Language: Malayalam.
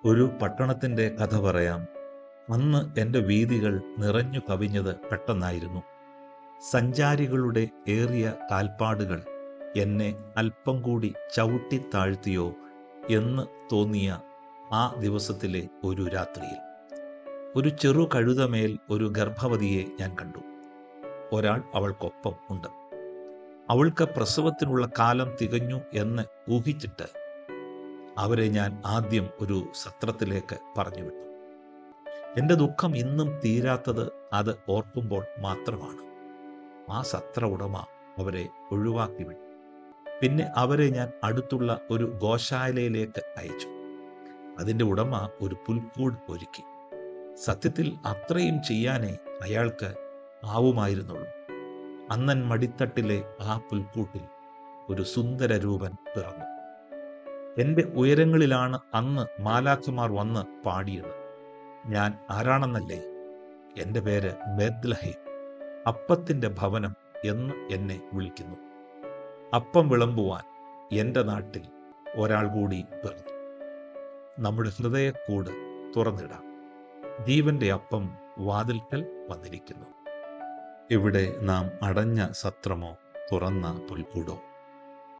ഒരു പട്ടണത്തിൻ്റെ കഥ പറയാം. അന്ന് എൻ്റെ വീഥികൾ നിറഞ്ഞു കവിഞ്ഞത് പെട്ടെന്നായിരുന്നു. സഞ്ചാരികളുടെ ഏറിയ കാൽപ്പാടുകൾ എന്നെ അല്പം കൂടി ചവിട്ടിത്താഴ്ത്തിയോ എന്ന് തോന്നിയ ആ ദിവസത്തിലെ ഒരു രാത്രിയിൽ ഒരു ചെറു കഴുതമേൽ ഒരു ഗർഭവതിയെ ഞാൻ കണ്ടു. ഒരാൾ അവൾക്കൊപ്പം ഉണ്ട്. അവൾക്ക് പ്രസവത്തിനുള്ള കാലം തികഞ്ഞു എന്ന് ഊഹിച്ചിട്ട് അവരെ ഞാൻ ആദ്യം ഒരു സത്രത്തിലേക്ക് പറഞ്ഞുവിട്ടു. എൻ്റെ ദുഃഖം ഇന്നും തീരാത്തത് അത് ഓർക്കുമ്പോൾ മാത്രമാണ്. ആ സത്ര ഉടമ അവരെ ഒഴിവാക്കി വിട്ടു. പിന്നെ അവരെ ഞാൻ അടുത്തുള്ള ഒരു ഗോശാലയിലേക്ക് അയച്ചു. അതിൻ്റെ ഉടമ ഒരു പുൽക്കൂട് ഒരുക്കി. സത്യത്തിൽ അത്രയും ചെയ്യാനേ അയാൾക്ക് ആവുമായിരുന്നുള്ളൂ. അന്നൻ മടിത്തട്ടിലെ ആ പുൽക്കൂട്ടിൽ ഒരു സുന്ദര രൂപൻ പിറന്നു. എൻ്റെ ഉയരങ്ങളിലാണ് അന്ന് മാലാഖമാർ വന്ന് പാടിയത്. ഞാൻ ആരാണെന്നല്ലേ? എൻ്റെ പേര് ബേത്ലഹേം, അപ്പത്തിൻ്റെ ഭവനം എന്ന് എന്നെ വിളിക്കുന്നു. അപ്പം വിളമ്പുവാൻ എൻ്റെ നാട്ടിൽ ഒരാൾ കൂടി പിറന്നു. നമ്മുടെ ഹൃദയക്കൂട് തുറന്നിടാം. ജീവന്റെ അപ്പം വാതിൽക്കൽ വന്നിരിക്കുന്നു. ഇവിടെ നാം അടഞ്ഞ സത്രമോ തുറന്ന പുൽക്കൂടോ?